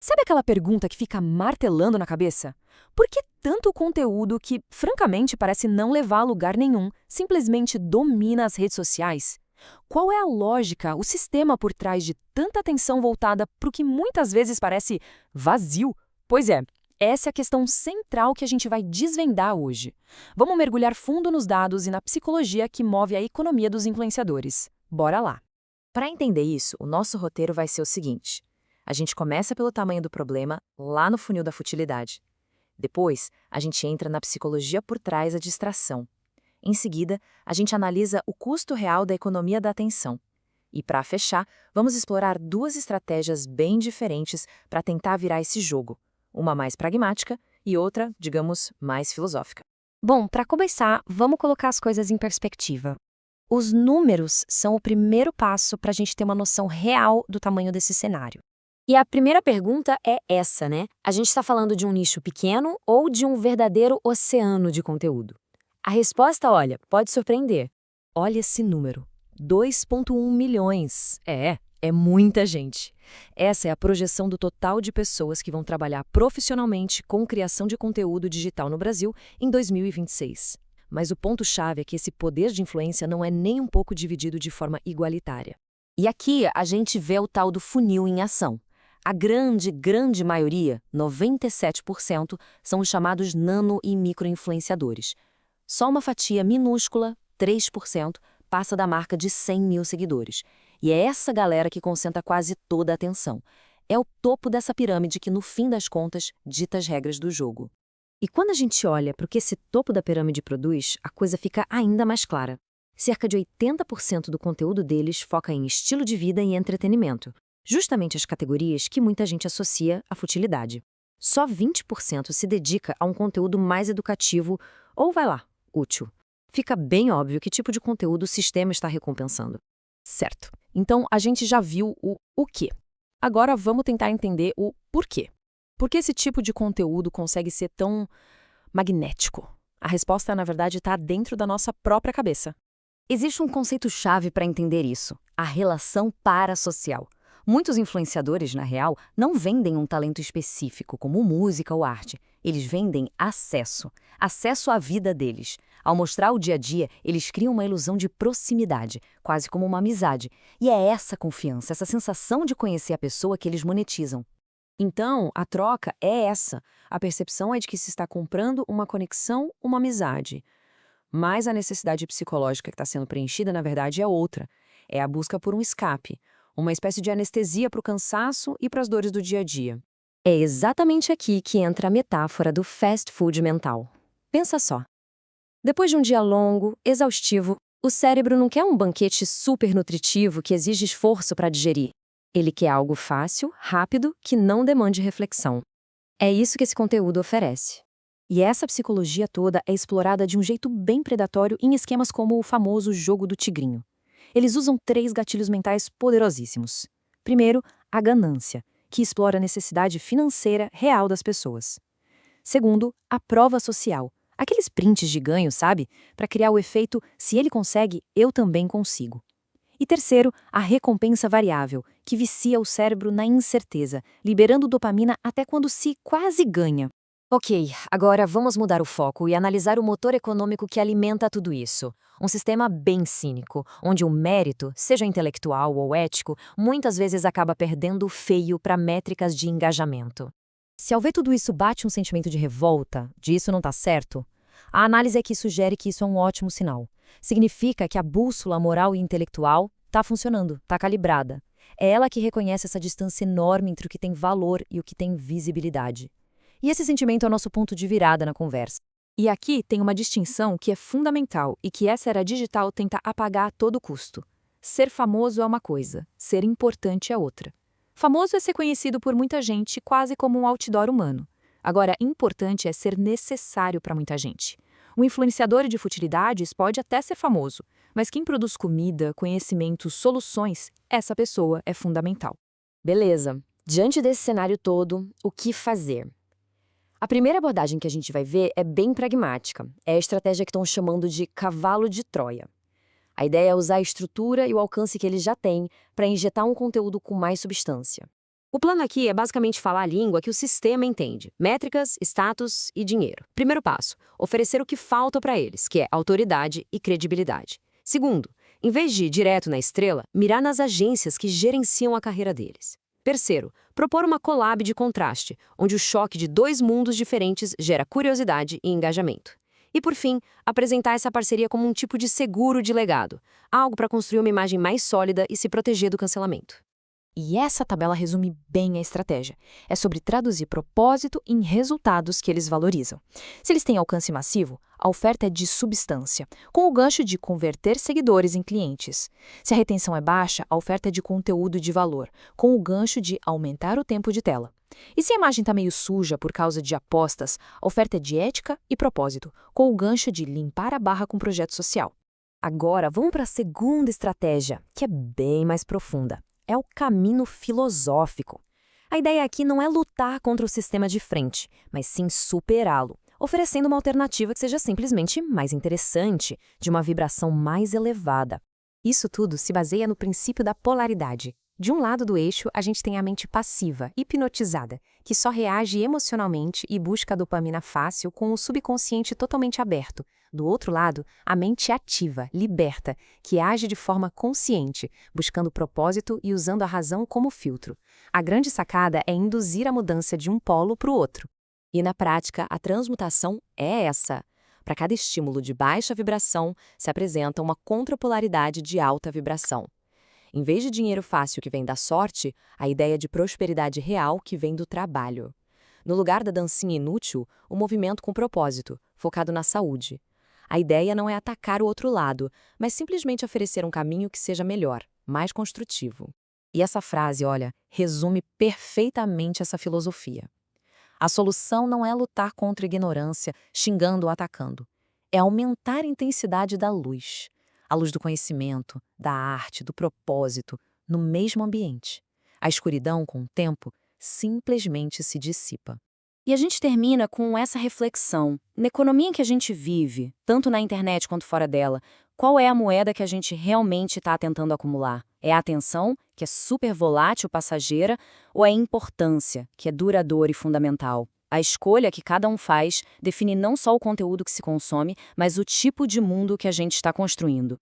Sabe aquela pergunta que fica martelando na cabeça? Por que tanto conteúdo que, francamente, parece não levar a lugar nenhum, simplesmente domina as redes sociais? Qual é a lógica, o sistema por trás de tanta atenção voltada para o que muitas vezes parece vazio? Pois é, essa é a questão central que a gente vai desvendar hoje. Vamos mergulhar fundo nos dados e na psicologia que move a economia dos influenciadores. Bora lá! Para entender isso, o nosso roteiro vai ser o seguinte. A gente começa pelo tamanho do problema, lá no funil da futilidade. Depois, a gente entra na psicologia por trás da distração. Em seguida, a gente analisa o custo real da economia da atenção. E para fechar, vamos explorar duas estratégias bem diferentes para tentar virar esse jogo. Uma mais pragmática e outra, digamos, mais filosófica. Bom, para começar, vamos colocar as coisas em perspectiva. Os números são o primeiro passo para a gente ter uma noção real do tamanho desse cenário. E a primeira pergunta é essa, né? A gente está falando de um nicho pequeno ou de um verdadeiro oceano de conteúdo? A resposta, olha, pode surpreender. Olha esse número, 2,1 milhões. É muita gente. Essa é a projeção do total de pessoas que vão trabalhar profissionalmente com criação de conteúdo digital no Brasil em 2026. Mas o ponto-chave é que esse poder de influência não é nem um pouco dividido de forma igualitária. E aqui a gente vê o tal do funil em ação. A grande maioria, 97%, são os chamados nano e micro-influenciadores. Só uma fatia minúscula, 3%, passa da marca de 100 mil seguidores. E é essa galera que concentra quase toda a atenção. É o topo dessa pirâmide que, no fim das contas, dita as regras do jogo. E quando a gente olha para o que esse topo da pirâmide produz, a coisa fica ainda mais clara. Cerca de 80% do conteúdo deles foca em estilo de vida e entretenimento, justamente as categorias que muita gente associa à futilidade. Só 20% se dedica a um conteúdo mais educativo ou, vai lá, útil. Fica bem óbvio que tipo de conteúdo o sistema está recompensando. Certo. Então, a gente já viu o quê. Agora vamos tentar entender o porquê. Por que esse tipo de conteúdo consegue ser tão magnético? A resposta, na verdade, está dentro da nossa própria cabeça. Existe um conceito-chave para entender isso: a relação parasocial. Muitos influenciadores, na real, não vendem um talento específico, como música ou arte. Eles vendem acesso. Acesso à vida deles. Ao mostrar o dia a dia, eles criam uma ilusão de proximidade, quase como uma amizade. E é essa confiança, essa sensação de conhecer a pessoa que eles monetizam. Então, a troca é essa. A percepção é de que se está comprando uma conexão, uma amizade. Mas a necessidade psicológica que está sendo preenchida, na verdade, é outra. É a busca por um escape. Uma espécie de anestesia para o cansaço e para as dores do dia a dia. É exatamente aqui que entra a metáfora do fast food mental. Pensa só. Depois de um dia longo, exaustivo, o cérebro não quer um banquete super nutritivo que exige esforço para digerir. Ele quer algo fácil, rápido, que não demande reflexão. É isso que esse conteúdo oferece. E essa psicologia toda é explorada de um jeito bem predatório em esquemas como o famoso jogo do tigrinho. Eles usam 3 gatilhos mentais poderosíssimos. Primeiro, a ganância, que explora a necessidade financeira real das pessoas. Segundo, a prova social, aqueles prints de ganho, sabe? Para criar o efeito, se ele consegue, eu também consigo. E terceiro, a recompensa variável, que vicia o cérebro na incerteza, liberando dopamina até quando se quase ganha. Ok, agora vamos mudar o foco e analisar o motor econômico que alimenta tudo isso. Um sistema bem cínico, onde o mérito, seja intelectual ou ético, muitas vezes acaba perdendo feio para métricas de engajamento. Se ao ver tudo isso bate um sentimento de revolta, de isso não está certo, a análise aqui sugere que isso é um ótimo sinal. Significa que a bússola moral e intelectual está funcionando, está calibrada. É ela que reconhece essa distância enorme entre o que tem valor e o que tem visibilidade. E esse sentimento é o nosso ponto de virada na conversa. E aqui tem uma distinção que é fundamental e que essa era digital tenta apagar a todo custo. Ser famoso é uma coisa, ser importante é outra. Famoso é ser conhecido por muita gente quase como um outdoor humano. Agora, importante é ser necessário para muita gente. O influenciador de futilidades pode até ser famoso, mas quem produz comida, conhecimento, soluções, essa pessoa é fundamental. Beleza, diante desse cenário todo, o que fazer? A primeira abordagem que a gente vai ver é bem pragmática. É a estratégia que estão chamando de cavalo de Troia. A ideia é usar a estrutura e o alcance que ele já tem para injetar um conteúdo com mais substância. O plano aqui é basicamente falar a língua que o sistema entende: métricas, status e dinheiro. Primeiro passo, oferecer o que falta para eles, que é autoridade e credibilidade. Segundo, em vez de ir direto na estrela, mirar nas agências que gerenciam a carreira deles. Terceiro, propor uma collab de contraste, onde o choque de dois mundos diferentes gera curiosidade e engajamento. E, por fim, apresentar essa parceria como um tipo de seguro de legado, algo para construir uma imagem mais sólida e se proteger do cancelamento. E essa tabela resume bem a estratégia. É sobre traduzir propósito em resultados que eles valorizam. Se eles têm alcance massivo, a oferta é de substância, com o gancho de converter seguidores em clientes. Se a retenção é baixa, a oferta é de conteúdo de valor, com o gancho de aumentar o tempo de tela. E se a imagem está meio suja por causa de apostas, a oferta é de ética e propósito, com o gancho de limpar a barra com projeto social. Agora, vamos para a segunda estratégia, que é bem mais profunda. É o caminho filosófico. A ideia aqui não é lutar contra o sistema de frente, mas sim superá-lo, oferecendo uma alternativa que seja simplesmente mais interessante, de uma vibração mais elevada. Isso tudo se baseia no princípio da polaridade. De um lado do eixo, a gente tem a mente passiva, hipnotizada, que só reage emocionalmente e busca a dopamina fácil com o subconsciente totalmente aberto. Do outro lado, a mente ativa, liberta, que age de forma consciente, buscando propósito e usando a razão como filtro. A grande sacada é induzir a mudança de um polo para o outro. E na prática, a transmutação é essa. Para cada estímulo de baixa vibração, se apresenta uma contrapolaridade de alta vibração. Em vez de dinheiro fácil que vem da sorte, a ideia de prosperidade real que vem do trabalho. No lugar da dancinha inútil, o movimento com propósito, focado na saúde. A ideia não é atacar o outro lado, mas simplesmente oferecer um caminho que seja melhor, mais construtivo. E essa frase, olha, resume perfeitamente essa filosofia. A solução não é lutar contra a ignorância, xingando ou atacando. É aumentar a intensidade da luz. A luz do conhecimento, da arte, do propósito, no mesmo ambiente. A escuridão, com o tempo, simplesmente se dissipa. E a gente termina com essa reflexão. Na economia que a gente vive, tanto na internet quanto fora dela, qual é a moeda que a gente realmente está tentando acumular? É a atenção, que é super volátil, passageira, ou é a importância, que é duradoura e fundamental? A escolha que cada um faz define não só o conteúdo que se consome, mas o tipo de mundo que a gente está construindo.